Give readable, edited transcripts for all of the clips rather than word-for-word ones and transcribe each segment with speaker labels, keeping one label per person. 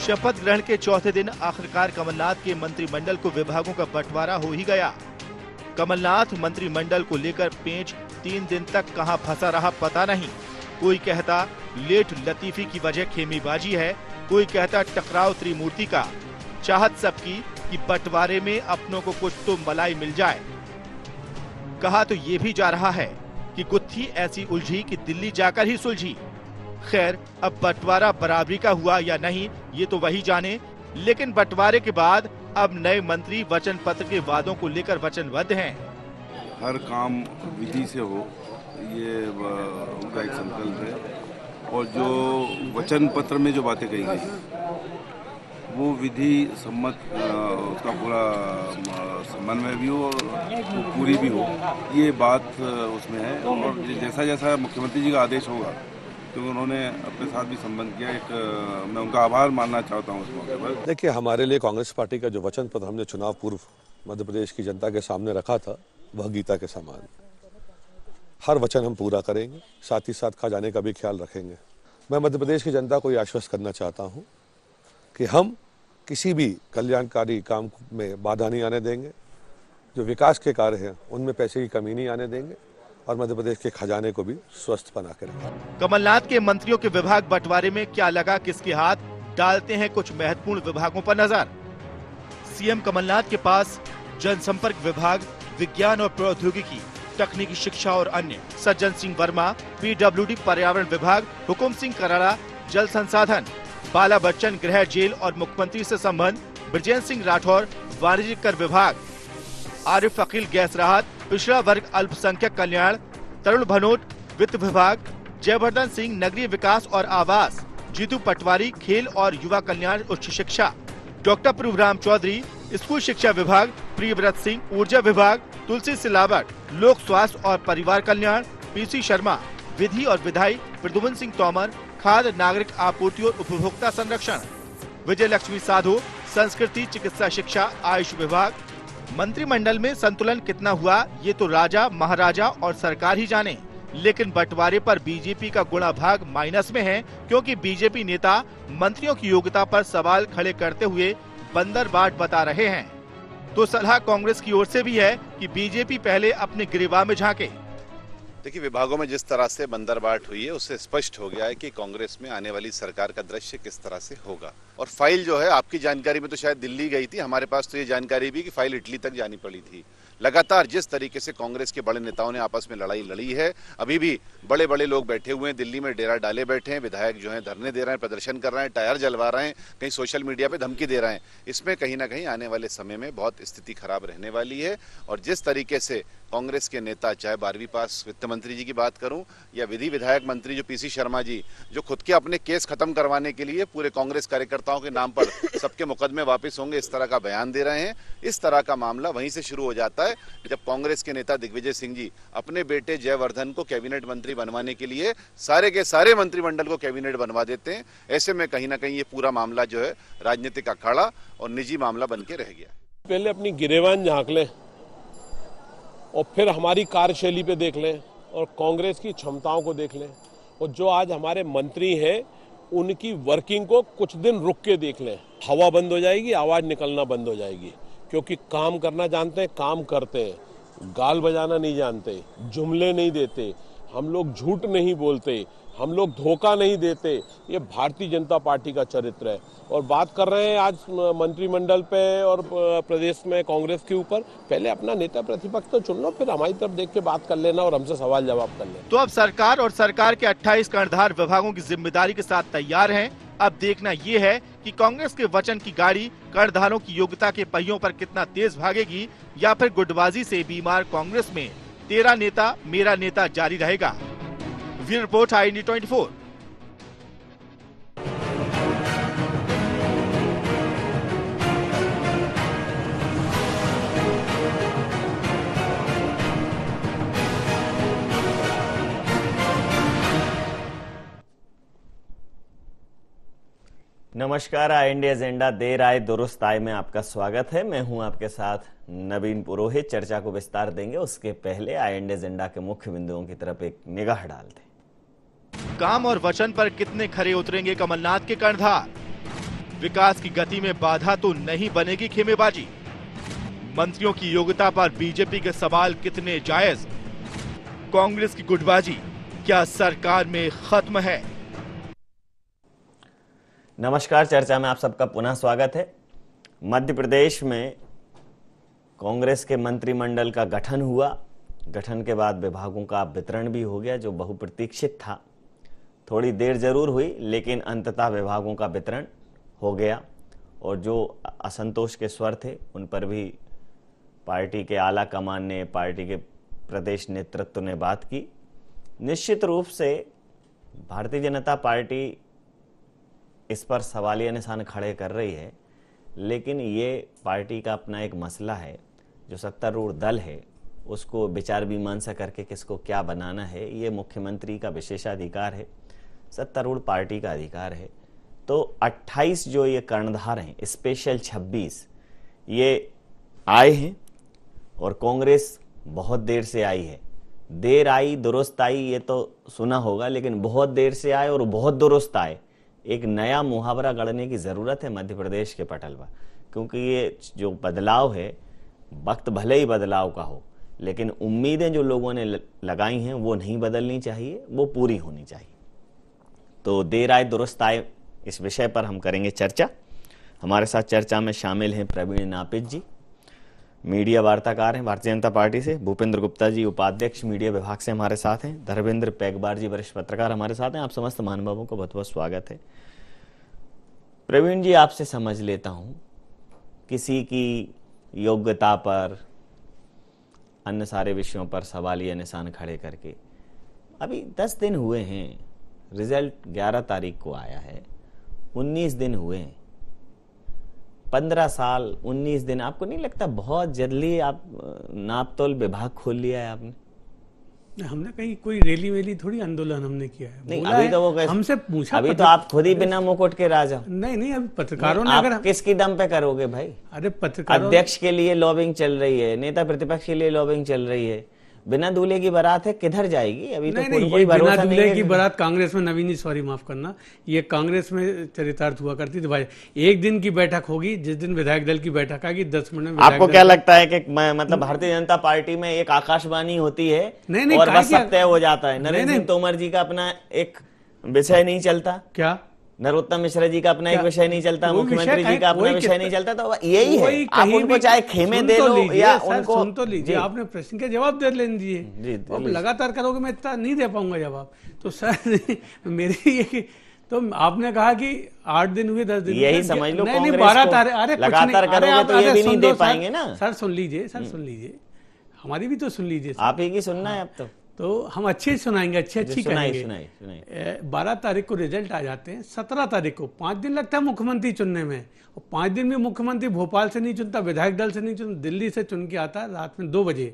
Speaker 1: शपथ ग्रहण के चौथे दिन आखिरकार कमलनाथ के मंत्रिमंडल को विभागों का बंटवारा हो ही गया। कमलनाथ मंत्रिमंडल को लेकर पेंच 3 दिन तक कहां फंसा रहा पता नहीं। कोई कहता लेट लतीफी की वजह खेमीबाजी है, कोई कहता टकराव त्रिमूर्ति का। चाहत सबकी कि बंटवारे में अपनों को कुछ तो मलाई मिल जाए। कहा तो ये भी जा रहा है कि गुत्थी ऐसी उलझी कि दिल्ली जाकर ही सुलझी। खैर, अब बंटवारा बराबरी का हुआ या नहीं ये तो वही जाने, लेकिन बंटवारे के बाद अब नए मंत्री वचन पत्र के वादों को लेकर वचनबद्ध हैं।
Speaker 2: हर काम विधि से हो, ये उनका एक संकल्प है। और जो वचन पत्र में जो बातें कही गई वो विधि सम्मत, उसका पूरा समन्वय भी हो और वो पूरी भी हो, ये बात उसमें है। और जैसा जैसा मुख्यमंत्री जी का आदेश होगा, क्योंकि उन्होंने अपने साथ भी संबंध किया, मैं उनका आभार मानना चाहता हूँ इस मौके पर।
Speaker 3: देखिए, हमारे लिए कांग्रेस पार्टी का जो वचन पत्र हमने चुनाव पूर्व मध्य प्रदेश की जनता के सामने रखा था, वह गीता के समान। हर वचन हम पूरा करेंगे, साथ ही साथ खजाने का भी ख्याल रखेंगे। मैं मध्य प्रदेश की जनता को ये आश्वस्त करना चाहता हूँ कि हम किसी भी कल्याणकारी काम में बाधा नहीं आने देंगे। जो विकास के कार्य हैं उनमें पैसे की कमी नहीं आने देंगे और मध्य प्रदेश के खजाने को भी स्वस्थ बना के रखेंगे।
Speaker 1: कमलनाथ के मंत्रियों के विभाग बंटवारे में क्या लगा किसके हाथ, डालते हैं कुछ महत्वपूर्ण विभागों पर नजर। सीएम कमलनाथ के पास जनसंपर्क विभाग, विज्ञान और प्रौद्योगिकी, तकनीकी शिक्षा और अन्य, सज्जन सिंह वर्मा पीडब्ल्यूडी पर्यावरण विभाग, हुकुम सिंह कराड़ा जल संसाधन, बाला बच्चन गृह जेल और मुख्यमंत्री से संबंध, ब्रजेंद्र सिंह राठौर वाणिज्यिक कर विभाग, आरिफ अकील गैस राहत, पिछड़ा वर्ग अल्पसंख्यक कल्याण, तरुण भनोट वित्त विभाग, जयवर्धन सिंह नगरीय विकास और आवास, जीतू पटवारी खेल और युवा कल्याण उच्च शिक्षा, डॉक्टर प्रभुराम चौधरी स्कूल शिक्षा विभाग, प्रियव्रत सिंह ऊर्जा विभाग, तुलसी सिलावट लोक स्वास्थ्य और परिवार कल्याण, पीसी शर्मा विधि और विधायी, प्रद्युम्न सिंह तोमर खाद्य नागरिक आपूर्ति और उपभोक्ता संरक्षण, विजय लक्ष्मी साधु संस्कृति चिकित्सा शिक्षा आयुष विभाग। मंत्रिमंडल में संतुलन कितना हुआ ये तो राजा महाराजा और सरकार ही जाने, लेकिन बंटवारे पर बीजेपी का गुणा भाग माइनस में है, क्योंकि बीजेपी नेता मंत्रियों की योग्यता पर सवाल खड़े करते हुए बंदर बाट बता रहे हैं। तो सलाह कांग्रेस की ओर से भी है कि बीजेपी पहले अपने गिरेबान में झांके।
Speaker 4: देखिए, विभागों में जिस तरह से बंदरबाट हुई है उससे स्पष्ट हो गया है कि कांग्रेस में आने वाली सरकार का दृश्य किस तरह से होगा। और फाइल जो है, आपकी जानकारी में तो शायद दिल्ली गई थी, हमारे पास तो ये जानकारी भी कि फाइल इटली तक जानी पड़ी थी। लगातार जिस तरीके से कांग्रेस के बड़े नेताओं ने आपस में लड़ाई लड़ी है, अभी भी बड़े बड़े लोग बैठे हुए हैं दिल्ली में, डेरा डाले बैठे हैं, विधायक जो हैं धरने दे रहे हैं, प्रदर्शन कर रहे हैं, टायर जलवा रहे हैं, कहीं सोशल मीडिया पे धमकी दे रहे हैं। इसमें कहीं ना कहीं आने वाले समय में बहुत स्थिति खराब रहने वाली है। और जिस तरीके से कांग्रेस के नेता, चाहे 12वीं पास वित्त मंत्री जी की बात करूं या विधि विधायक मंत्री जो पीसी शर्मा जी, जो खुद के अपने केस खत्म करवाने के लिए पूरे कांग्रेस कार्यकर्ताओं के नाम पर सबके मुकदमे वापस होंगे इस तरह का बयान दे रहे हैं। इस तरह का मामला वहीं से शुरू हो जाता है जब कांग्रेस के नेता दिग्विजय सिंह जी अपने बेटे जयवर्धन को कैबिनेट मंत्री बनवाने के लिए सारे के सारे मंत्रिमंडल को कैबिनेट बनवा देते हैं। ऐसे में कहीं ना कहीं ये पूरा मामला जो है राजनीतिक अखाड़ा और निजी मामला बन के रह गया।
Speaker 5: पहले अपनी गिरेबान झांक लें और फिर हमारी कार्यशैली पे देख लें और कांग्रेस की क्षमताओं को देख लें, और जो आज हमारे मंत्री हैं उनकी वर्किंग को कुछ दिन रुक के देख लें। हवा बंद हो जाएगी, आवाज निकलना बंद हो जाएगी, क्योंकि काम करना जानते हैं, काम करते हैं, गाल बजाना नहीं जानते, जुमले नहीं देते, हम लोग झूठ नहीं बोलते, हम लोग धोखा नहीं देते। ये भारतीय जनता पार्टी का चरित्र है। और बात कर रहे हैं आज मंत्रिमंडल पे और प्रदेश में कांग्रेस के ऊपर, पहले अपना नेता प्रतिपक्ष तो चुन लो, फिर हमारी तरफ देख के बात कर लेना और हमसे सवाल जवाब कर लेना।
Speaker 1: तो अब सरकार और सरकार के 28 कर्णधार विभागों की जिम्मेदारी के साथ तैयार हैं। अब देखना ये है कि कांग्रेस के वचन की गाड़ी कर्णधारों की योग्यता के पहियों पर कितना तेज भागेगी, या फिर गुटबाजी से बीमार कांग्रेस में तेरा नेता मेरा नेता जारी रहेगा। Bureau report, IND 24।
Speaker 6: नमस्कार, IND एजेंडा देर आए दुरुस्त आए में आपका स्वागत है। मैं हूं आपके साथ नवीन पुरोहित। चर्चा को विस्तार देंगे, उसके पहले IND एजेंडा के मुख्य बिंदुओं की तरफ एक निगाह डालते हैं।
Speaker 1: काम और वचन पर कितने खरे उतरेंगे कमलनाथ के कर्णधार? विकास की गति में बाधा तो नहीं बनेगी खेमेबाजी? मंत्रियों की योग्यता पर बीजेपी के सवाल कितने जायज? कांग्रेस की गुटबाजी क्या सरकार में खत्म है?
Speaker 6: नमस्कार, चर्चा में आप सबका पुनः स्वागत है। मध्य प्रदेश में कांग्रेस के मंत्रिमंडल का गठन हुआ। गठन के बाद विभागों का वितरण भी हो गया, जो बहुप्रतीक्षित था। थोड़ी देर जरूर हुई, लेकिन अंततः विभागों का वितरण हो गया। और जो असंतोष के स्वर थे, उन पर भी पार्टी के आला कमान ने, पार्टी के प्रदेश नेतृत्व ने बात की। निश्चित रूप से भारतीय जनता पार्टी इस पर सवालिया निशान खड़े कर रही है, लेकिन ये पार्टी का अपना एक मसला है। जो सत्तारूढ़ दल है, उसको विचार विमर्श करके किसको क्या बनाना है, ये मुख्यमंत्री का विशेषाधिकार है, सत्तारूढ़ पार्टी का अधिकार है। तो 28 जो ये कर्णधार हैं, स्पेशल 26 ये आए हैं और कांग्रेस बहुत देर से आई है। देर आई दुरुस्त आई, ये तो सुना होगा, लेकिन बहुत देर से आए और बहुत दुरुस्त आए। एक नया मुहावरा गढ़ने की जरूरत है मध्य प्रदेश के पटल पर, क्योंकि ये जो बदलाव है, वक्त भले ही बदलाव का हो, लेकिन उम्मीदें जो लोगों ने लगाई हैं वो नहीं बदलनी चाहिए, वो पूरी होनी चाहिए। तो देर आए दुरुस्त आए, इस विषय पर हम करेंगे चर्चा। हमारे साथ चर्चा में शामिल हैं प्रवीण नापित जी, मीडिया वार्ताकार हैं भारतीय जनता पार्टी से। भूपेंद्र गुप्ता जी, उपाध्यक्ष मीडिया विभाग से हमारे साथ हैं। धर्मेंद्र पैगबार जी, वरिष्ठ पत्रकार हमारे साथ हैं। आप समस्त महानुभावों को बहुत बहुत स्वागत है। प्रवीण जी, आपसे समझ लेता हूं, किसी की योग्यता पर, अन्य सारे विषयों पर सवालिया निशान खड़े करके अभी 10 दिन हुए हैं, रिजल्ट 11 तारीख को आया है, 19 दिन हुए हैं। 15 साल 19 दिन, आपको नहीं लगता बहुत जल्दी आप नापतोल विभाग खोल लिया है आपने?
Speaker 7: हमने कहीं कोई रैली वेली थोड़ी आंदोलन हमने किया है।
Speaker 6: नहीं, अभी तो वो
Speaker 7: हमसे पूछा,
Speaker 6: अभी तो आप खुद ही बिना मुकुट के राजा।
Speaker 7: नहीं, अभी पत्रकारों ने,
Speaker 6: आप
Speaker 7: अगर
Speaker 6: किसकी दम पे करोगे भाई?
Speaker 7: अरे पत्रकारों,
Speaker 6: अध्यक्ष के लिए लॉबिंग चल रही है, नेता प्रतिपक्ष के लिए लॉबिंग चल रही है। बिना दूल्हे की बारात है, किधर जाएगी? अभी तो कोई भरोसा नहीं है।
Speaker 7: दूल्हे की बारात कांग्रेस में, नवीन जी सॉरी माफ करना, ये कांग्रेस में चरितार्थ हुआ करती थी भाई। एक दिन की बैठक होगी, जिस दिन विधायक दल की बैठक आएगी, 10 मिनट में।
Speaker 6: आपको क्या लगता है कि मतलब भारतीय जनता पार्टी में एक आकाशवाणी होती है और बस सब तय हो जाता है? नरेंद्र सिंह तोमर जी का अपना एक विषय नहीं चलता क्या? नरोत्तम मिश्रा जी का अपना एक विषय नहीं चलता, मुख्यमंत्री जी का अपना विषय नहीं चलता, तो यही है। आप उनको चाहे खेमे दे लो या उनको
Speaker 7: सुन तो लीजिए, आपने प्रश्न के जवाब दे लीजिए। अब लगातार करोगे मैं इतना नहीं दे पाऊंगा जवाब। तो सर मेरी ये, तो आपने कहा कि 8 दिन हुए, 10 दिन,
Speaker 6: यही समझ लो।
Speaker 7: नहीं 12 तारीख, अरे
Speaker 6: लगातार करोगे तो ये भी नहीं दे पाएंगे ना।
Speaker 7: सर सुन लीजिए, हमारी भी तो सुन लीजिए।
Speaker 6: आप ही की सुनना है अब
Speaker 7: तो हम अच्छे सुनाएंगे, अच्छी कहेंगे। 12 तारीख को रिजल्ट आ जाते हैं, 17 तारीख को 5 दिन लगता है मुख्यमंत्री चुनने में। और 5 दिन में मुख्यमंत्री भोपाल से नहीं चुनता, विधायक दल से नहीं चुनता, दिल्ली से चुन के आता है रात में 2 बजे।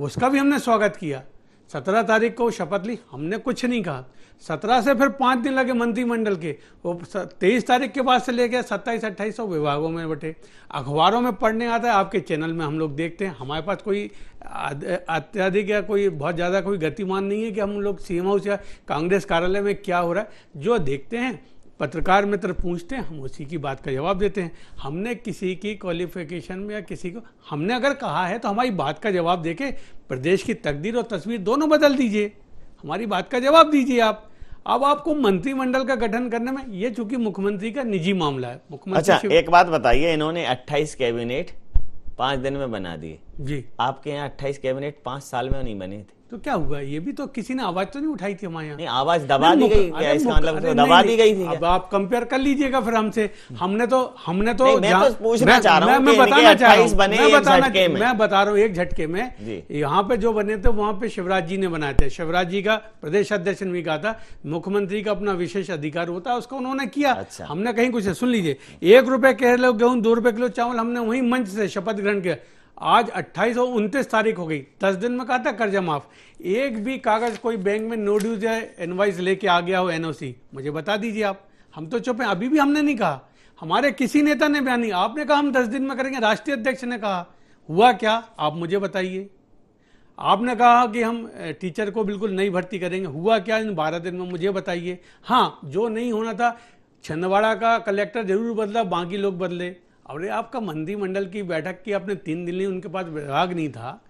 Speaker 7: उसका भी हमने स्वागत किया। 17 तारीख को शपथ ली, हमने कुछ नहीं कहा। 17 से फिर 5 दिन लगे मंत्रिमंडल के। वो 23 तारीख के बाद से लेके 27-28 विभागों में बटे। अखबारों में पढ़ने आता है, आपके चैनल में हम लोग देखते हैं। हमारे पास कोई अत्यधिक या कोई बहुत ज़्यादा कोई गतिमान नहीं है कि हम लोग सीएम हाउस या कांग्रेस कार्यालय में क्या हो रहा है, जो देखते हैं पत्रकार मित्र पूछते हैं, हम उसी की बात का जवाब देते हैं। हमने किसी की क्वालिफिकेशन में या किसी को, हमने अगर कहा है तो हमारी बात का जवाब देके प्रदेश की तकदीर और तस्वीर दोनों बदल दीजिए। हमारी बात का जवाब दीजिए आप। अब आपको मंत्रिमंडल का गठन करने में, ये चूंकि मुख्यमंत्री का निजी मामला है, मुख्यमंत्री।
Speaker 6: अच्छा, एक बात बताइए, इन्होंने 28 कैबिनेट 5 दिन में बना दिए
Speaker 7: जी।
Speaker 6: आपके यहाँ 28 कैबिनेट 5 साल में नहीं बने थे,
Speaker 7: तो क्या हुआ? ये भी तो किसी ने आवाज तो नहीं उठाई थी हमारे यहाँ।
Speaker 6: नहीं, आवाज दबा दी गई क्या? इसका मतलब तो दबा दी गई थी।
Speaker 7: अब आप कंपेयर कर लीजिएगा फिर हमसे। हमने तो
Speaker 6: मैं तो पूछना चाह रहा हूं, मैं बताना चाह रहा हूं,
Speaker 7: मैं बता रहा हूँ एक झटके में। यहाँ पे जो बने थे वहां पे शिवराज जी ने बनाए थे। शिवराज जी का प्रदेश अध्यक्ष ने भी कहा था, मुख्यमंत्री का अपना विशेष अधिकार होता है, उसको उन्होंने किया। हमने कहीं कुछ सुन लीजिए, 1 रुपए किलो गेहूं, 2 रुपए किलो चावल, हमने वही मंच से शपथ ग्रहण किया। आज 28 और 29 तारीख हो गई, 10 दिन में कहा था कर्जा माफ। एक भी कागज कोई बैंक में नो ड्यूज या इनवाइस लेके आ गया हो, एनओसी, मुझे बता दीजिए आप। हम तो चुप हैं, अभी भी हमने नहीं कहा, हमारे किसी नेता ने बयान नहीं। आपने कहा हम 10 दिन में करेंगे, राष्ट्रीय अध्यक्ष ने कहा, हुआ क्या आप मुझे बताइए। आपने कहा कि हम टीचर को बिल्कुल नई भर्ती करेंगे, हुआ क्या इन 12 दिन में मुझे बताइए। हाँ, जो नहीं होना था छिंदवाड़ा का कलेक्टर जरूर बदला, बाकी लोग बदले। और आपका मंत्रिमंडल की बैठक की आपने 3 दिन ली, उनके पास विभाग नहीं था,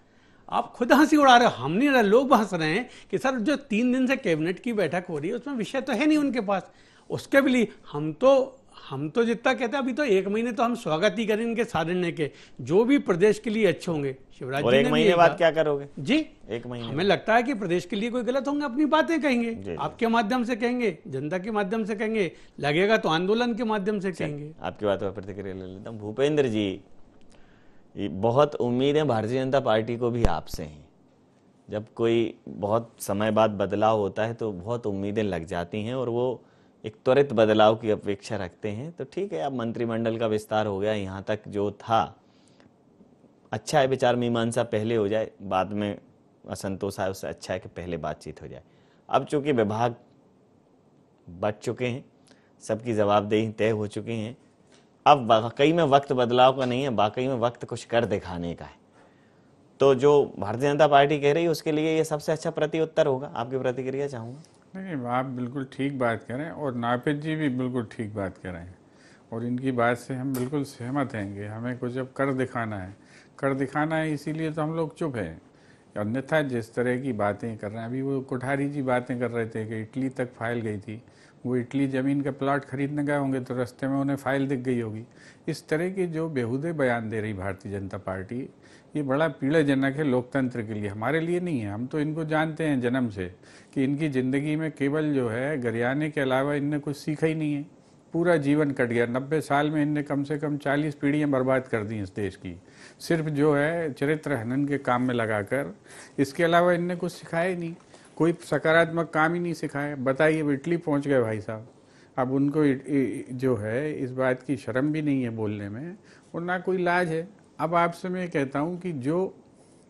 Speaker 7: आप खुद हंसी उड़ा रहे हो, हम नहीं रहे, लोग हंस रहे हैं कि सर जो 3 दिन से कैबिनेट की बैठक हो रही है उसमें विषय तो है नहीं उनके पास। उसके भी लिए हम तो जितना कहते हैं, अभी तो 1 महीने तो हम स्वागत ही करें इनके साधने के, जो भी प्रदेश के लिए अच्छे होंगे। शिवराज जी ने
Speaker 6: 1 महीने बाद क्या करोगे
Speaker 7: जी?
Speaker 6: 1 महीने
Speaker 7: हमें लगता है कि प्रदेश के लिए कोई गलत होंगे, अपनी बातें कहेंगे, आपके माध्यम से कहेंगे, जनता के माध्यम से कहेंगे, लगेगा तो आंदोलन के माध्यम से कहेंगे।
Speaker 6: आपकी बात पर प्रतिक्रिया ले लेता हूँ। भूपेंद्र जी, बहुत उम्मीदें भारतीय जनता पार्टी को भी आपसे हैं। जब कोई बहुत समय बाद बदलाव होता है तो बहुत उम्मीदें लग जाती हैं और वो एक त्वरित बदलाव की अपेक्षा रखते हैं। तो ठीक है, अब मंत्रिमंडल का विस्तार हो गया, यहाँ तक जो था अच्छा है, विचार मीमांसा पहले हो जाए, बाद में असंतोष आए उससे अच्छा है कि पहले बातचीत हो जाए। अब चूंकि विभाग बच चुके हैं, सबकी जवाबदेही तय हो चुकी हैं, अब वाकई में वक्त बदलाव का नहीं है, वाकई में वक्त कुछ कर दिखाने का है। तो जो भारतीय जनता पार्टी कह रही है उसके लिए ये सबसे अच्छा प्रत्युत्तर होगा। आपकी प्रतिक्रिया चाहूँगा।
Speaker 8: नहीं, आप बिल्कुल ठीक बात कह रहे हैं और नापित जी भी बिल्कुल ठीक बात कह रहे हैं और इनकी बात से हम बिल्कुल सहमत हैं कि हमें कुछ अब कर दिखाना है, इसीलिए तो हम लोग चुप हैं। अन्यथा जिस तरह की बातें कर रहे हैं, अभी वो कोठारी जी बातें कर रहे थे कि इटली तक फाइल गई थी, वो इटली ज़मीन का प्लाट खरीदने गए होंगे तो रास्ते में उन्हें फाइल दिख गई होगी। इस तरह के जो बेहुदे बयान दे रही भारतीय जनता पार्टी, ये बड़ा पीड़ाजनक है लोकतंत्र के लिए, हमारे लिए नहीं है। हम तो इनको जानते हैं जन्म से कि इनकी ज़िंदगी में केवल जो है गरियाने के अलावा इनने कुछ सीखा ही नहीं है। पूरा जीवन कट गया, 90 साल में इनने कम से कम 40 पीढ़ियाँ बर्बाद कर दी इस देश की, सिर्फ जो है चरित्र हनन के काम में लगाकर। इसके अलावा इनने कुछ सिखाया ही नहीं, कोई सकारात्मक काम ही नहीं सिखाया। बताइए, इटली पहुँच गए भाई साहब, अब उनको जो है इस बात की शर्म भी नहीं है बोलने में और ना कोई लाज है। अब आपसे मैं कहता हूं कि जो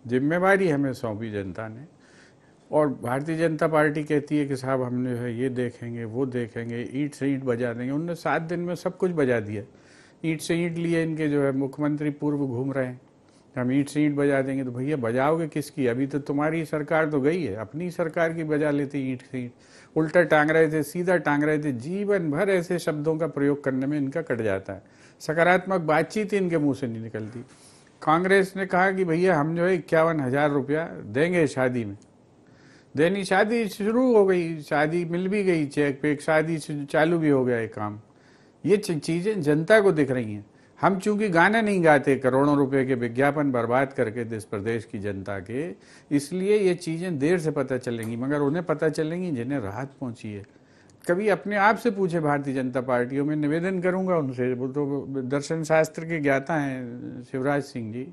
Speaker 8: जिम्मेवारी हमें सौंपी जनता ने, और भारतीय जनता पार्टी कहती है कि साहब हमने जो है ये देखेंगे वो देखेंगे, ईंट से ईंट बजा देंगे, उन्होंने 7 दिन में सब कुछ बजा दिया। ईंट से ईंट लिए इनके जो है मुख्यमंत्री पूर्व घूम रहे हैं, हम ईंट से ईंट बजा देंगे। तो भैया बजाओगे किसकी? अभी तो तुम्हारी सरकार तो गई है, अपनी सरकार की बजा लेते ईंट से ईंट। उल्टा टांग रहे थे, सीधा टांग रहे थे, जीवन भर ऐसे शब्दों का प्रयोग करने में इनका कट जाता है, सकारात्मक बातचीत इनके मुंह से नहीं निकलती। कांग्रेस ने कहा कि भैया हम जो है 51,000 रुपया देंगे शादी में, देनी, शादी शुरू हो गई, शादी मिल भी गई चेक पे, एक शादी चालू भी हो गया एक काम। ये चीजें जनता को दिख रही हैं। हम चूंकि गाना नहीं गाते करोड़ों रुपए के विज्ञापन बर्बाद करके देश प्रदेश की जनता के, इसलिए ये चीजें देर से पता चलेंगी, मगर उन्हें पता चलेंगी जिन्हें राहत पहुंची है। कभी अपने आप से पूछे भारतीय जनता पार्टी, मैं निवेदन करूंगा उनसे, वो तो दर्शन शास्त्र के ज्ञाता हैं शिवराज सिंह जी,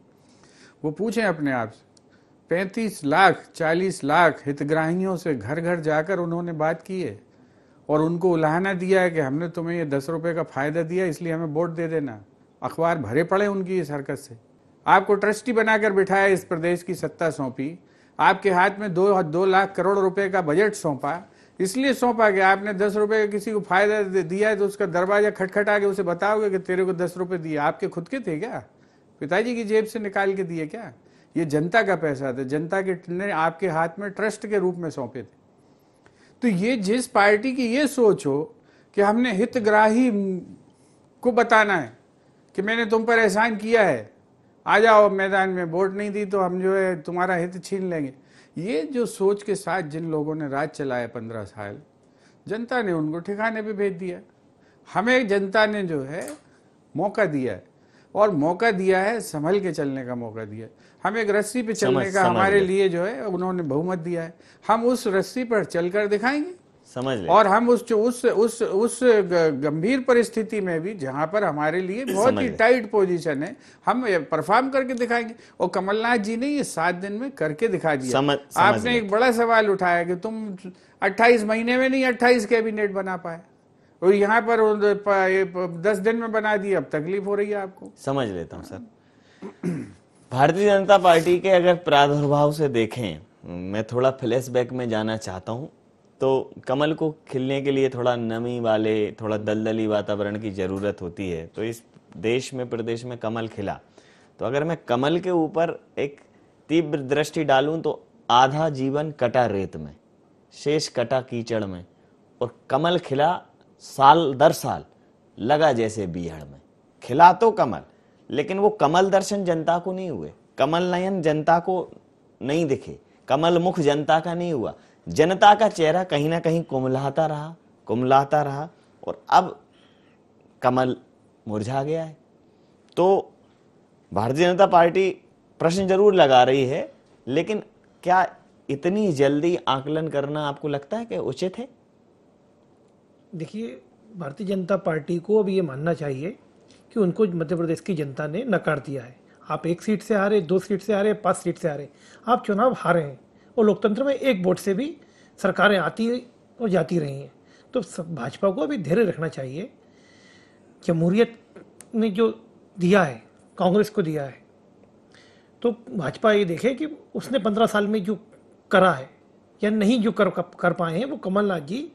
Speaker 8: वो पूछें अपने आप से। 35 लाख 40 लाख हितग्राहियों से घर घर जाकर उन्होंने बात की है और उनको उलाहना दिया है कि हमने तुम्हें ये 10 रुपए का फायदा दिया, इसलिए हमें वोट दे देना। अखबार भरे पड़े उनकी इस हरकत से। आपको ट्रस्टी बनाकर बिठाया, इस प्रदेश की सत्ता सौंपी, आपके हाथ में 2 लाख करोड़ रुपए का बजट सौंपा, इसलिए सौंपा कि आपने 10 रुपए का किसी को फायदा दिया है तो उसका दरवाजा खटखटा के उसे बताओगे कि तेरे को 10 रुपए दिए। आपके खुद के थे क्या? पिताजी की जेब से निकाल के दिए क्या? ये जनता का पैसा था, जनता के ने आपके हाथ में ट्रस्ट के रूप में सौंपे थे। तो ये जिस पार्टी की ये सोच हो कि हमने हितग्राही को बताना है कि मैंने तुम पर एहसान किया है, आ जाओ मैदान में, वोट नहीं दी तो हम जो है तुम्हारा हित छीन लेंगे, ये जो सोच के साथ जिन लोगों ने राज चलाया 15 साल, जनता ने उनको ठिकाने पे भेज दिया। हमें जनता ने जो है मौका दिया है, और मौका दिया है संभल के चलने का मौका दिया है। हम एक रस्सी पे चलने का हमारे लिए जो है उन्होंने बहुमत दिया है, हम उस रस्सी पर चलकर दिखाएंगे, समझ ले। और हम उस गंभीर परिस्थिति में भी जहां पर हमारे लिए बहुत ही टाइट पोजीशन है, हम परफॉर्म करके दिखाएंगे। और कमलनाथ जी ने ये 7 दिन में करके दिखा दिया। आपने एक बड़ा सवाल उठाया कि तुम 28 महीने में नहीं 28 कैबिनेट बना पाए, और यहाँ पर 10 दिन में बना दिया, अब तकलीफ हो रही है आपको।
Speaker 6: समझ लेता हूँ सर। भारतीय जनता पार्टी के अगर प्रादुर्भाव से देखें, मैं थोड़ा फ्लैशबैक में जाना चाहता हूँ, तो कमल को खिलने के लिए थोड़ा नमी वाले, थोड़ा दलदली वातावरण की जरूरत होती है। तो इस देश में, प्रदेश में कमल खिला, तो अगर मैं कमल के ऊपर एक तीव्र दृष्टि डालूं तो आधा जीवन कटा रेत में, शेष कटा कीचड़ में, और कमल खिला साल दर साल लगा जैसे बीहड़ में। खिला तो कमल, लेकिन वो कमल दर्शन जनता को नहीं हुए, कमल नयन जनता को नहीं दिखे, कमल मुख जनता का नहीं हुआ। जनता का चेहरा कहीं ना कहीं कुमलाता रहा और अब कमल मुरझा गया है। तो भारतीय जनता पार्टी प्रश्न जरूर लगा रही है, लेकिन क्या इतनी जल्दी आकलन करना आपको लगता है कि उचित है?
Speaker 9: देखिए, भारतीय जनता पार्टी को अब ये मानना चाहिए कि उनको मध्य प्रदेश की जनता ने नकार दिया है। आप 1 सीट से हारे, 2 सीट से हारे, 5 सीट से हारे, आप चुनाव हारे हैं। और लोकतंत्र में 1 वोट से भी सरकारें आती और जाती रही हैं। तो भाजपा को अभी धैर्य रखना चाहिए। जमहूरियत ने जो दिया है, कांग्रेस को दिया है, तो भाजपा ये देखे कि उसने 15 साल में जो करा है या नहीं जो कर पाए हैं, वो कमलनाथ जी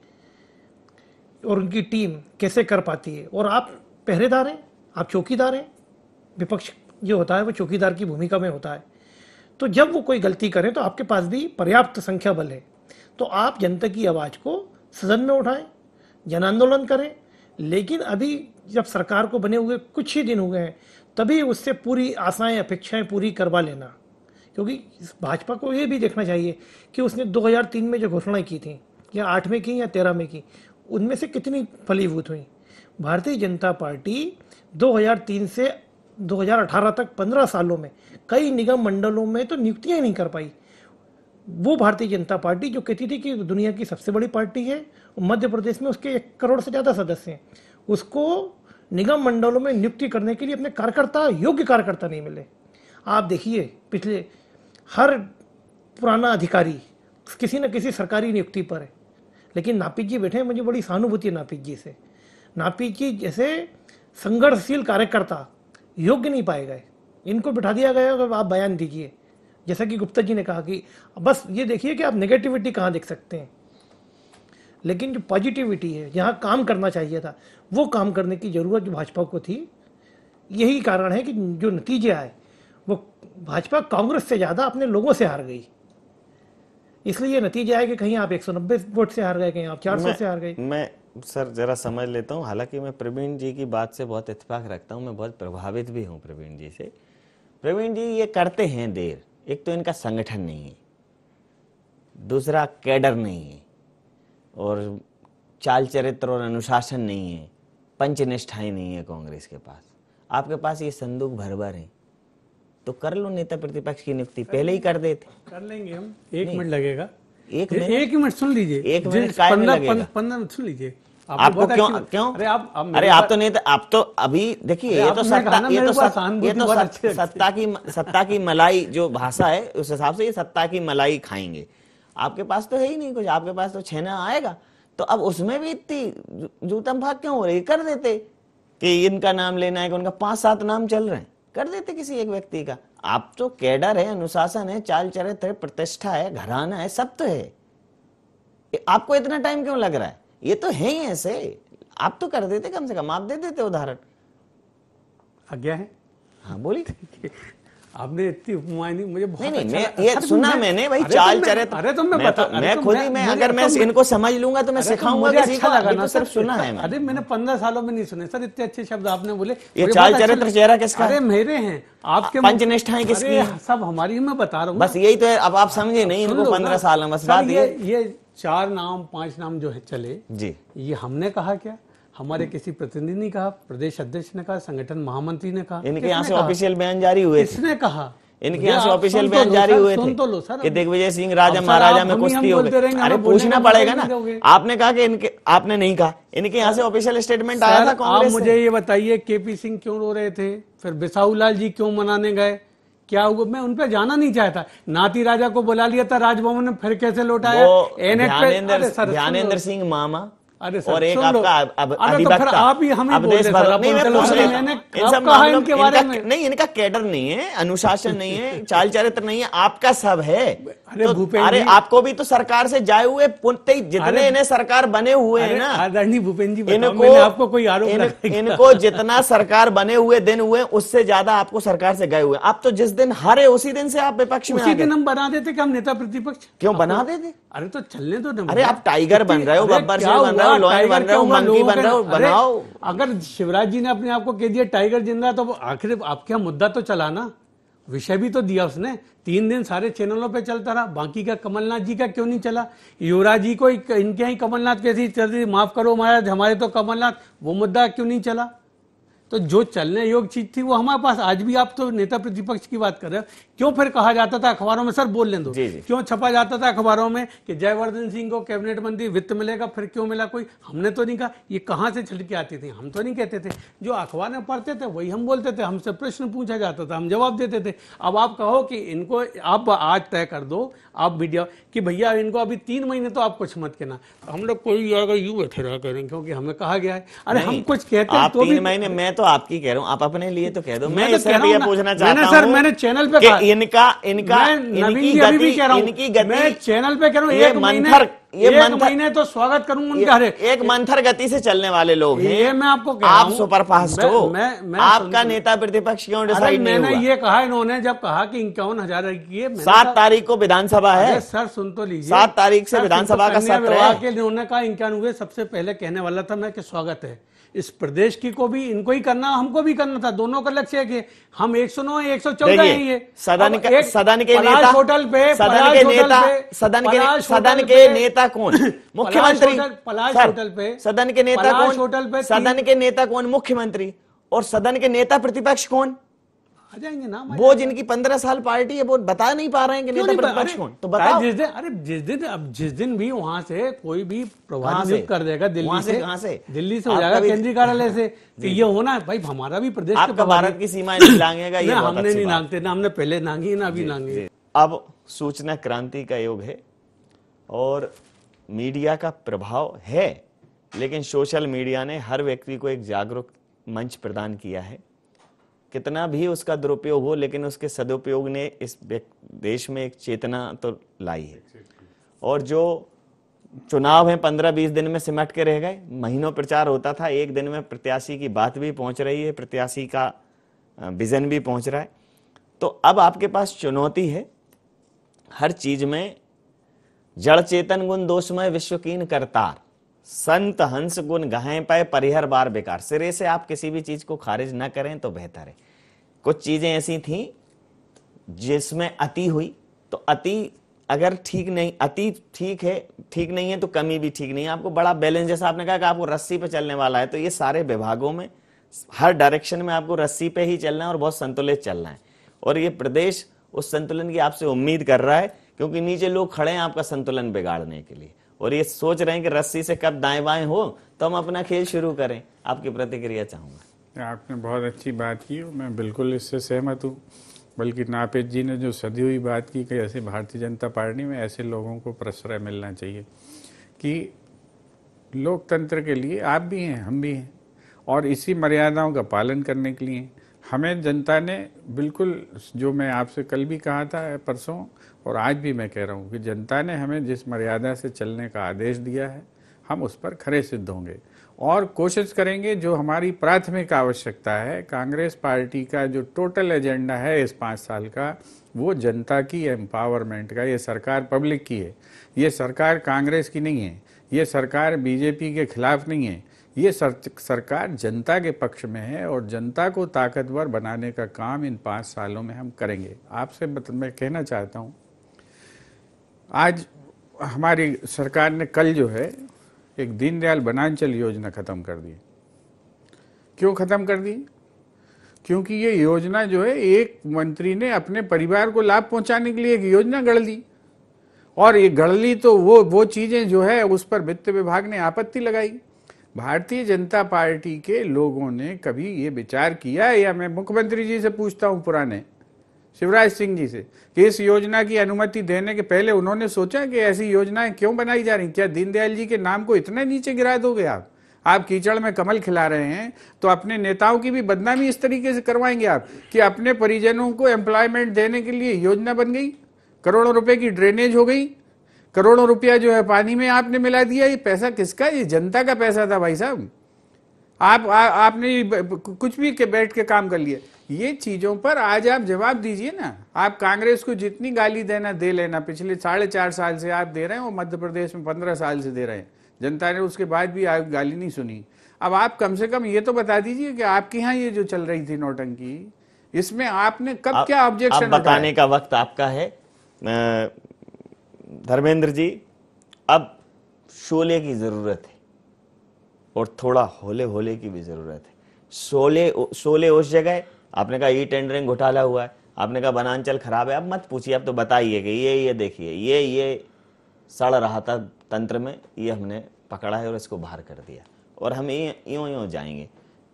Speaker 9: और उनकी टीम कैसे कर पाती है। और आप पहरेदार हैं, आप चौकीदार हैं। विपक्ष जो होता है वो चौकीदार की भूमिका में होता है। तो जब वो कोई गलती करें तो आपके पास भी पर्याप्त संख्या बल है, तो आप जनता की आवाज़ को सदन में उठाएं, जन आंदोलन करें। लेकिन अभी जब सरकार को बने हुए कुछ ही दिन हो गए हैं, तभी उससे पूरी आशाएं अपेक्षाएं पूरी करवा लेना। क्योंकि भाजपा को ये भी देखना चाहिए कि उसने 2003 में जो घोषणाएं की थी, या 8 में की या 13 में की, उनमें से कितनी फलीभूत हुई। भारतीय जनता पार्टी 2003 से 2018 तक 15 सालों में कई निगम मंडलों में तो नियुक्तियां नहीं कर पाई। वो भारतीय जनता पार्टी जो कहती थी कि दुनिया की सबसे बड़ी पार्टी है, मध्य प्रदेश में उसके 1 करोड़ से ज़्यादा सदस्य हैं, उसको निगम मंडलों में नियुक्ति करने के लिए अपने कार्यकर्ता, योग्य कार्यकर्ता नहीं मिले। आप देखिए, पिछले हर पुराना अधिकारी किसी न किसी सरकारी नियुक्ति पर है, लेकिन नापित जी बैठे हैं। मुझे बड़ी सहानुभूति है नापित जी से। नापित जी जैसे संघर्षशील कार्यकर्ता योग्य नहीं पाए गए, इनको बिठा दिया गया। अगर आप बयान दीजिए, जैसा कि गुप्ता जी ने कहा कि बस ये देखिए कि आप नेगेटिविटी कहाँ देख सकते हैं, लेकिन जो पॉजिटिविटी है, जहाँ काम करना चाहिए था, वो काम करने की जरूरत जो भाजपा को थी। यही कारण है कि जो नतीजे आए वो भाजपा कांग्रेस से ज़्यादा अपने लोगों से हार गई। इसलिए ये नतीजे आए कि कहीं आप 190 वोट से हार गए, कहीं आप 400 से हार गए।
Speaker 6: मैं सर जरा समझ लेता हूँ। हालांकि मैं प्रवीण जी की बात से बहुत इत्तेफाक रखता हूँ, मैं बहुत प्रभावित भी हूँ प्रवीण जी से। प्रवीण जी ये करते हैं देर, एक तो इनका संगठन नहीं है, दूसरा कैडर नहीं है, और चाल चरित्र और अनुशासन नहीं है, पंचनिष्ठाएं नहीं है कांग्रेस के पास। आपके पास ये संदूक भर है, तो कर लो नेता प्रतिपक्ष की नियुक्ति, पहले ही कर देते।
Speaker 7: कर लेंगे हम, 1 मिनट लगेगा।
Speaker 6: 1
Speaker 7: मिनट सुन लीजिए,
Speaker 6: 1 मिनट काय में लगेगा?
Speaker 7: 15 मिनट सुन लीजिए।
Speaker 6: आपको क्यों? अरे आप तो नेता, आप तो अभी देखिए, ये तो सत्ता की मलाई जो भाषा है, उस हिसाब से ये सत्ता की मलाई खाएंगे। आपके पास तो है ही नहीं कुछ, आपके पास तो छेना आएगा। तो अब उसमें भी इतनी जूतम भाग क्यों हो रही? कर देते कि इनका नाम लेना है, कि उनका 5-7 नाम चल रहे हैं, कर देते किसी एक व्यक्ति का। आप तो कैडर है, अनुशासन है, चाल चरित्र है, प्रतिष्ठा है, घराना है, सब तो है। आपको इतना टाइम क्यों लग रहा है? ये तो है ही ऐसे। आप तो कर देते, कम से कम आप दे देते उदाहरण।
Speaker 7: आज्ञा है?
Speaker 6: हाँ बोलिए।
Speaker 7: आपने इतनी उपमाएं नहीं, मुझे बहुत
Speaker 6: नहीं, मैं ये सुना मैंने भाई, चाल चरित्र।
Speaker 7: अरे तो मैं
Speaker 6: खुद ही अगर मैं इनको समझ लूंगा तो मैं सिखाऊंगा किसी को।
Speaker 7: अच्छा लगा ना,
Speaker 6: सिर्फ सुना है।
Speaker 7: अरे मैंने 15 सालों में नहीं सुने सर, इतने अच्छे शब्द आपने बोले।
Speaker 6: ये चाल चरित्र चेहरा किसका?
Speaker 7: अरे मेरे हैं, आपके
Speaker 6: पंचनिष्ठाएं किसकी?
Speaker 7: सब हमारी, मैं बता रहा हूँ
Speaker 6: बस यही तो है। अब आप समझे नहीं इनको 15 साल में, बस बात
Speaker 7: ये 4 नाम 5 नाम जो है चले
Speaker 6: जी,
Speaker 7: ये हमने कहा क्या? हमारे किसी प्रतिनिधि ने कहा, प्रदेश अध्यक्ष ने कहा, संगठन महामंत्री ने कहा,
Speaker 6: इनके यहाँ से ऑफिशियल बयान जारी हुए,
Speaker 7: किसने कहा?
Speaker 6: इनके यहाँ से ऑफिशियल बयान जारी हुए थे कि दिग्विजय सिंह राजा महाराजा में कुश्ती हो गई। अरे पूछना पड़ेगा ना। आपने कहा कि इनके, आपने नहीं कहा, इनके यहाँ से ऑफिशियल स्टेटमेंट आया था कांग्रेस से।
Speaker 7: आप मुझे ये बताइए, केपी सिंह क्यों रो रहे थे? फिर बिसाहूलाल जी क्यों मनाने गए? क्या हुआ? मैं उन पर जाना नहीं चाहता। नाती राजा को बुला लिया था राजभवन में, फिर कैसे लौटाया?
Speaker 6: ध्यानेंद्र सिंह मामा
Speaker 7: अरे
Speaker 6: और एक आपका अधिवक्ता,
Speaker 7: आप ही हमें
Speaker 6: अवधेश भगत। नहीं, मैं पूछ रहा हूं इन सब मामलों
Speaker 7: के बारे में।
Speaker 6: नहीं, इनका कैडर नहीं है, अनुशासन नहीं है, चाल चरित्र नहीं है, आपका सब है। अरे आपको भी तो सरकार से जाए हुए जितने इन्हें सरकार बने हुए हैं ना,
Speaker 7: आदरणीय भूपेंद्र जी, मैंने आपको कोई आरोप
Speaker 6: इनको जितना सरकार बने हुए दिन हुए, उससे ज्यादा आपको सरकार से गए हुए। आप तो जिस दिन हारे उसी दिन से आप विपक्ष में,
Speaker 7: उसी दिन हम बना देते कि हम नेता प्रतिपक्ष।
Speaker 6: क्यों बना देते?
Speaker 7: अरे तो चलने दो।
Speaker 6: अरे आप टाइगर बन रहे हो, बब्बर शेर बन रहे हो, हो, लॉयन बन रहे हो, मंकी बन रहे हो, बनाओ।
Speaker 7: अगर शिवराज जी ने अपने आप को कह दिया टाइगर जिंदा, तो आखिर आपके यहाँ मुद्दा तो चला ना, विषय भी तो दिया उसने। 3 दिन सारे चैनलों पे चलता रहा, बाकी का कमलनाथ जी का क्यों नहीं चला? युवराज जी को इनके ही कमलनाथ कैसी चल रही, माफ करो महाराज हमारे तो कमलनाथ, वो मुद्दा क्यों नहीं चला? तो जो चलने योग्य चीज थी वो हमारे पास आज भी। आप तो नेता प्रतिपक्ष की बात कर रहे हो, क्यों फिर कहा जाता था अखबारों में, सर बोल लें दो, क्यों छपा जाता था अखबारों में कि जयवर्धन सिंह को कैबिनेट मंत्री वित्त मिलेगा, फिर क्यों मिला? कोई हमने तो नहीं कहा, ये कहां से छलके आती थी? हम तो नहीं कहते थे, जो अखबार में पढ़ते थे वही हम बोलते थे, हमसे प्रश्न पूछा जाता था, हम जवाब देते थे। अब आप कहो कि इनको आप आज तय कर दो, आप मीडिया कि भैया इनको अभी 3 महीने तो आप कुछ मत कहना, हम लोग कोई अगर यूं बैठे रहा करें क्योंकि हमें कहा गया है। अरे हम कुछ कहते हैं तो
Speaker 6: 3 महीने, मैं तो आपकी कह रहा हूं, आप अपने लिए तो कह दो। मैं
Speaker 7: तो
Speaker 6: इससे भी ये पूछना चाहता हूं,
Speaker 7: सर मैंने चैनल पे कहा,
Speaker 6: इनकी गति,
Speaker 7: मैं चैनल पे कह रहा हूं,
Speaker 6: ये
Speaker 7: महीने तो स्वागत करूंगा उनका।
Speaker 6: एक मंथर गति से चलने वाले लोग हैं,
Speaker 7: ये मैं आपको कह रहा हूं।
Speaker 6: आप सुपरफास्ट हो, आपका नेता प्रतिपक्ष क्यों डिसाइड नहीं हुआ?
Speaker 7: मैंने ये कहा, इन्होंने जब कहा कि 51,000 की
Speaker 6: 7 तारीख को विधानसभा है,
Speaker 7: सर सुन तो लीजिए,
Speaker 6: 7 तारीख से विधानसभा का सत्र है।
Speaker 7: इन्होंने कहा 91, सबसे पहले कहने वाला था मैं कि स्वागत है इस प्रदेश की को भी, इनको ही करना, हमको भी करना था, दोनों का लक्ष्य है कि हम 109 114 है। ये
Speaker 6: सदन के नेता,
Speaker 7: होटल पे,
Speaker 6: सदन के नेता कौन? मुख्यमंत्री।
Speaker 7: पलाश होटल पे
Speaker 6: सदन के नेता कौन?
Speaker 7: होटल पे
Speaker 6: सदन के नेता कौन? मुख्यमंत्री। और सदन के नेता प्रतिपक्ष कौन?
Speaker 7: आ जाएंगे नाम,
Speaker 6: वो जिनकी 15 साल पार्टी है, वो बता नहीं पा रहे हैं कि नेता प्रतिपक्ष कौन। तो बताओ,
Speaker 7: जिस दिन भी वहां से कोई भी प्रभारी नियुक्त कर देगा, दिल्ली से,
Speaker 6: कहां से?
Speaker 7: दिल्ली से हो जाएगा, केंद्रीय कार्यालय से, तो ये होना है भाई, हमारा भी प्रदेश
Speaker 6: आपका भारत की सीमाएं नहीं लांघेगा, ये
Speaker 7: हमने नहीं लांघते ना, हमने पहले लांघी ना अभी लांघी।
Speaker 6: अब सूचना क्रांति का युग है और मीडिया का प्रभाव है, लेकिन सोशल मीडिया ने हर व्यक्ति को एक जागरूक मंच प्रदान किया है। कितना भी उसका दुरुपयोग हो, लेकिन उसके सदुपयोग ने इस देश में एक चेतना तो लाई है। और जो चुनाव है 15-20 दिन में सिमट के रह गए, महीनों प्रचार होता था, 1 दिन में प्रत्याशी की बात भी पहुंच रही है, प्रत्याशी का विजन भी पहुंच रहा है। तो अब आपके पास चुनौती है, हर चीज में जड़ चेतन गुण दोषमय विश्वकीन करतार, संत हंस गुण गहें पाए परिहर बार बेकार। सिरे से आप किसी भी चीज को खारिज न करें तो बेहतर है। कुछ चीजें ऐसी थी जिसमें अति हुई, तो अति अगर ठीक नहीं, अति ठीक है, ठीक नहीं है तो कमी भी ठीक नहीं है। आपको बड़ा बैलेंस, जैसा आपने कहा कि आपको रस्सी पे चलने वाला है, तो ये सारे विभागों में हर डायरेक्शन में आपको रस्सी पे ही चलना है और बहुत संतुलित चलना है। और ये प्रदेश उस संतुलन की आपसे उम्मीद कर रहा है, क्योंकि नीचे लोग खड़े हैं आपका संतुलन बिगाड़ने के लिए, और ये सोच रहे हैं कि रस्सी से कब दाएं बाएं हो तो हम अपना खेल शुरू करें। आपकी प्रतिक्रिया चाहूंगा।
Speaker 8: आपने बहुत अच्छी बात की, मैं बिल्कुल इससे सहमत हूँ। बल्कि नापित जी ने जो सदी हुई बात की कि ऐसे भारतीय जनता पार्टी में ऐसे लोगों को प्रश्रय मिलना चाहिए कि लोकतंत्र के लिए आप भी हैं, हम भी हैं, और इसी मर्यादाओं का पालन करने के लिए हमें जनता ने बिल्कुल, जो मैं आपसे कल भी कहा था, परसों, और आज भी मैं कह रहा हूँ कि जनता ने हमें जिस मर्यादा से चलने का आदेश दिया है, हम उस पर खरे सिद्ध होंगे और कोशिश करेंगे। जो हमारी प्राथमिक आवश्यकता है, कांग्रेस पार्टी का जो टोटल एजेंडा है इस 5 साल का, वो जनता की एम्पावरमेंट का। ये सरकार पब्लिक की है, ये सरकार कांग्रेस की नहीं है, ये सरकार बीजेपी के खिलाफ नहीं है, ये सरकार जनता के पक्ष में है और जनता को ताकतवर बनाने का काम इन 5 सालों में हम करेंगे। आपसे मैं कहना चाहता हूँ, आज हमारी सरकार ने कल जो है एक दीनदयाल वनांचल योजना खत्म कर दी। क्यों खत्म कर दी? क्योंकि ये योजना जो है एक मंत्री ने अपने परिवार को लाभ पहुंचाने के लिए एक योजना गढ़ ली, और ये गढ़ ली तो वो चीजें जो है उस पर वित्त विभाग ने आपत्ति लगाई। भारतीय जनता पार्टी के लोगों ने कभी ये विचार किया, या मैं मुख्यमंत्री जी से पूछता हूं, पुराने शिवराज सिंह जी से, कि इस योजना की अनुमति देने के पहले उन्होंने सोचा कि ऐसी योजनाएं क्यों बनाई जा रही? क्या दीनदयाल जी के नाम को इतना नीचे गिरा दोगे आप कीचड़ में कमल खिला रहे हैं, तो अपने नेताओं की भी बदनामी इस तरीके से करवाएंगे आप कि अपने परिजनों को एम्प्लॉयमेंट देने के लिए योजना बन गई, करोड़ों रुपए की ड्रेनेज हो गई, करोड़ों रुपया जो है पानी में आपने मिला दिया। ये पैसा किसका? ये जनता का पैसा था भाई साहब। आपने कुछ भी बैठ के काम कर लिया। ये चीजों पर आज आप जवाब दीजिए ना। आप कांग्रेस को जितनी गाली देना दे लेना, पिछले 4.5 साल से आप दे रहे हैं, वो मध्य प्रदेश में 15 साल से दे रहे हैं। जनता ने उसके बाद भी गाली नहीं सुनी। अब आप कम से कम ये तो बता दीजिए कि आपके यहाँ ये जो चल रही थी नौटंकी, इसमें आपने कब क्या ऑब्जेक्शन
Speaker 6: अब बताने का वक्त आपका है धर्मेंद्र जी। अब शोले की जरूरत है और थोड़ा होले होले की भी जरूरत है। शोले उस जगह, आपने कहा ई टेंडरिंग घोटाला हुआ है, आपने कहा वनांचल खराब है, अब मत पूछिए, अब तो बताइए कि ये देखिए ये सड़ रहा था तंत्र में, ये हमने पकड़ा है और इसको बाहर कर दिया, और हम यूं जाएंगे।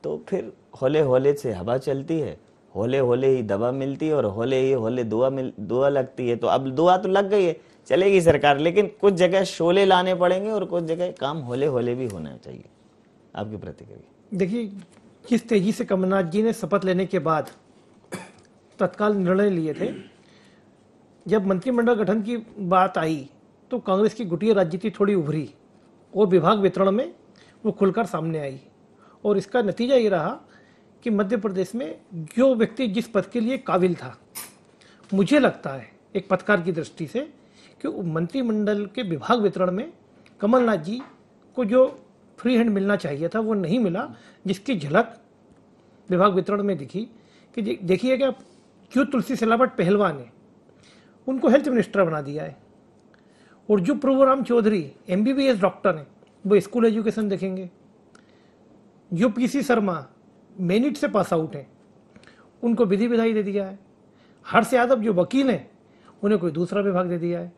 Speaker 6: तो फिर होले होले से हवा चलती है, होले होले ही दवा मिलती है, और होले दुआ लगती है। तो अब दुआ तो लग गई है, चलेगी सरकार, लेकिन कुछ जगह शोले लाने पड़ेंगे और कुछ जगह काम होले होले भी होना चाहिए। आपकी प्रतिक्रिया?
Speaker 9: देखिए, जिस तेजी से कमलनाथ जी ने शपथ लेने के बाद तत्काल निर्णय लिए थे, जब मंत्रिमंडल गठन की बात आई तो कांग्रेस की गुटिया राजनीति थोड़ी उभरी और विभाग वितरण में वो खुलकर सामने आई, और इसका नतीजा ये रहा कि मध्य प्रदेश में जो व्यक्ति जिस पद के लिए काबिल था, मुझे लगता है एक पत्रकार की दृष्टि से कि मंत्रिमंडल के विभाग वितरण में कमलनाथ जी को जो फ्री हैंड मिलना चाहिए था वो नहीं मिला, जिसकी झलक विभाग वितरण में दिखी। कि देखिए क्या क्यों तुलसी सिलावट पहलवान है, उनको हेल्थ मिनिस्टर बना दिया है, और जो प्रभुराम चौधरी MBBS डॉक्टर हैं वो स्कूल एजुकेशन देखेंगे। जो PC शर्मा मेरिट से पास आउट हैं उनको विधि विधायी दे दिया है। हर्ष यादव जो वकील हैं उन्हें कोई दूसरा विभाग दे दिया है,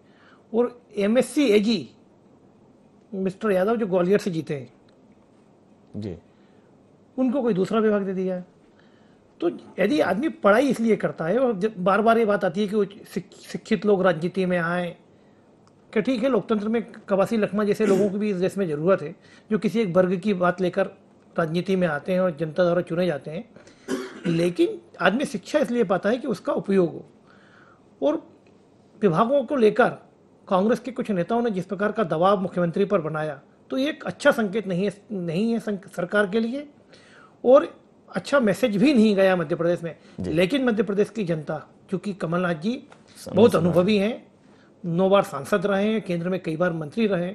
Speaker 9: और MSc AG मिस्टर यादव जो ग्वालियर से जीते हैं
Speaker 6: जी,
Speaker 9: उनको कोई दूसरा विभाग दे दिया है। तो यदि आदमी पढ़ाई इसलिए करता है, और बार बार ये बात आती है कि वो शिक्षित लोग राजनीति में आए, कि ठीक है लोकतंत्र में कवासी लखमा जैसे लोगों की भी इस देश में ज़रूरत है, जो किसी एक वर्ग की बात लेकर राजनीति में आते हैं और जनता द्वारा चुने जाते हैं, लेकिन आदमी शिक्षा इसलिए पाता है कि उसका उपयोग हो। और विभागों को लेकर कांग्रेस के कुछ नेताओं ने जिस प्रकार का दबाव मुख्यमंत्री पर बनाया, तो ये एक अच्छा संकेत नहीं है सरकार के लिए, और अच्छा मैसेज भी नहीं गया मध्य प्रदेश में। लेकिन मध्य प्रदेश की जनता, क्योंकि कमलनाथ जी बहुत अनुभवी हैं, 9 बार सांसद रहे हैं, केंद्र में कई बार मंत्री रहे,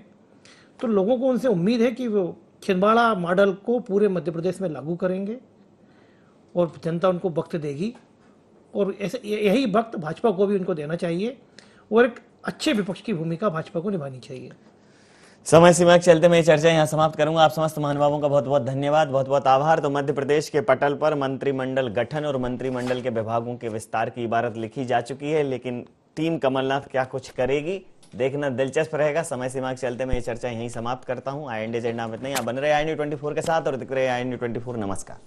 Speaker 9: तो लोगों को उनसे उम्मीद है कि वो छिंदवाड़ा मॉडल को पूरे मध्य प्रदेश में लागू करेंगे, और जनता उनको वक्त देगी, और ऐसे यही वक्त भाजपा को भी उनको देना चाहिए, और एक अच्छे विपक्ष की भूमिका भाजपा को निभानी चाहिए।
Speaker 6: समय सीमा के चलते मैं ये चर्चा यहाँ समाप्त करूंगा। आप समस्त महानुभावों का बहुत बहुत धन्यवाद, बहुत बहुत आभार। तो मध्य प्रदेश के पटल पर मंत्रिमंडल गठन और मंत्रिमंडल के विभागों के विस्तार की इबारत लिखी जा चुकी है, लेकिन टीम कमलनाथ क्या कुछ करेगी देखना दिलचस्प रहेगा। समय सीमा के चलते मैं ये चर्चा यहीं समाप्त करता हूँ। IND एजेंडा में इतना ही। आप बन रहे IND 24 के साथ और दिख रहे IND 24। नमस्कार।